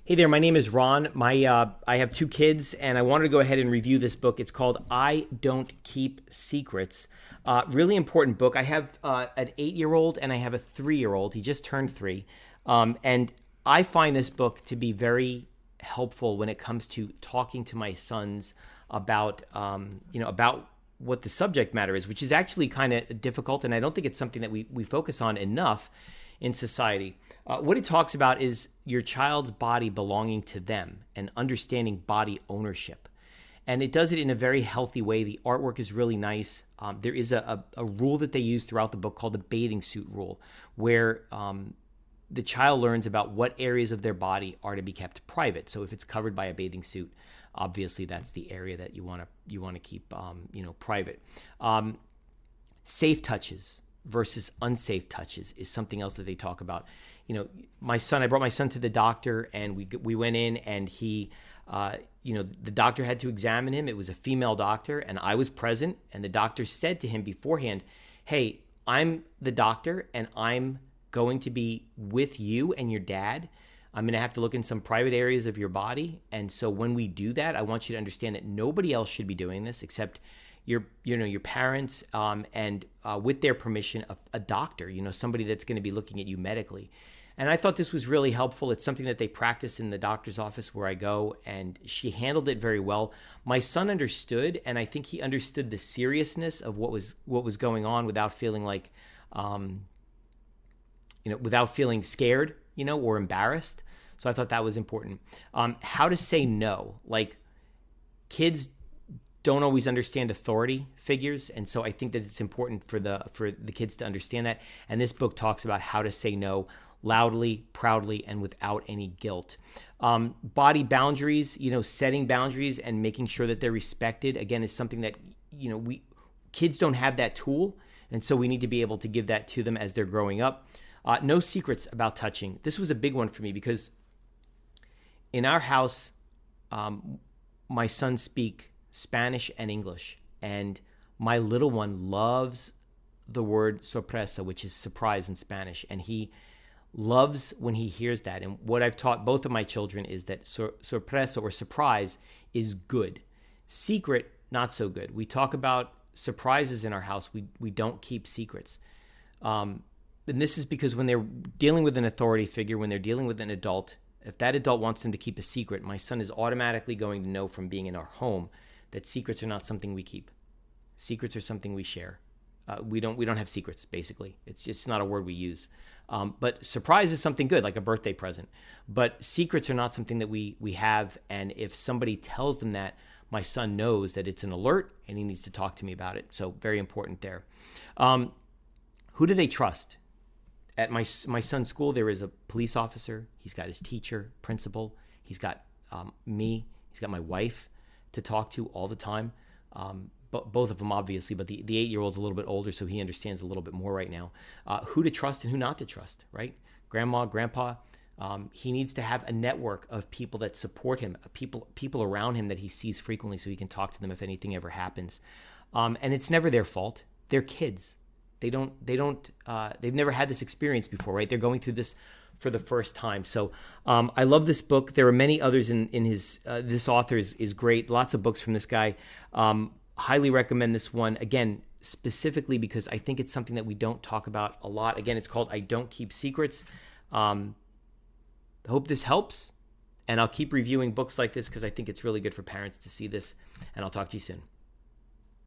Hey there, my name is Ron. I have two kids, and I wanted to go ahead and review this book. It's called "I Don't Keep Secrets." Really important book. I have an 8-year-old and I have a 3-year-old. He just turned 3, and I find this book to be very helpful when it comes to talking to my sons about about what the subject matter is, which is actually kind of difficult, and I don't think it's something that we focus on enough in society. What it talks about is your child's body belonging to them and understanding body ownership. And it does it in a very healthy way. The artwork is really nice. There is a rule that they use throughout the book called the bathing suit rule, where the child learns about what areas of their body are to be kept private. So if it's covered by a bathing suit, obviously that's the area that you want to keep private. Safe touches versus unsafe touches is something else that they talk about. I brought my son to the doctor, and we went in, and he, the doctor had to examine him. It was a female doctor, and I was present, and the doctor said to him beforehand, "Hey, I'm the doctor, and I'm going to be with you and your dad. I'm going to have to look in some private areas of your body, and so when we do that, I want you to understand that nobody else should be doing this except your parents, and with their permission, a doctor, somebody that's going to be looking at you medically." And I thought this was really helpful. It's something that they practice in the doctor's office where I go, and she handled it very well. My son understood, and I think he understood the seriousness of what was going on without feeling like, without feeling scared, or embarrassed. So I thought that was important. How to say no. Like, kids don't always understand authority figures, and so I think that it's important for the kids to understand that. And this book talks about how to say no loudly, proudly, and without any guilt. Body boundaries, setting boundaries and making sure that they're respected, again, is something that kids don't have that tool, and so we need to be able to give that to them as they're growing up. No secrets about touching. This was a big one for me because in our house, my sons speak Spanish and English, and my little one loves the word sorpresa, which is surprise in Spanish, and he loves when he hears that. And what I've taught both of my children is that sorpresa, or surprise, is good. Secret, not so good. We talk about surprises in our house. We don't keep secrets. And this is because when they're dealing with an authority figure, when they're dealing with an adult, if that adult wants them to keep a secret, my son is automatically going to know from being in our home that secrets are not something we keep. Secrets are something we share. We don't have secrets, basically. It's just not a word we use. But surprise is something good, like a birthday present. But secrets are not something that we have, and if somebody tells them that, my son knows that it's an alert and he needs to talk to me about it. So very important there. Who do they trust? At my son's school, there is a police officer. He's got his teacher, principal. He's got me. He's got my wife to talk to all the time. Both of them, obviously, but the 8-year-old's a little bit older, so he understands a little bit more right now. Who to trust and who not to trust, right? Grandma, grandpa, he needs to have a network of people that support him, people around him that he sees frequently, so he can talk to them if anything ever happens. And it's never their fault. They're kids. They've never had this experience before, right? They're going through this for the first time. So I love this book. There are many others in his, this author is great. Lots of books from this guy. Highly recommend this one. Again, specifically because I think it's something that we don't talk about a lot. Again, it's called I Don't Keep Secrets. Hope this helps. And I'll keep reviewing books like this because I think it's really good for parents to see this. And I'll talk to you soon.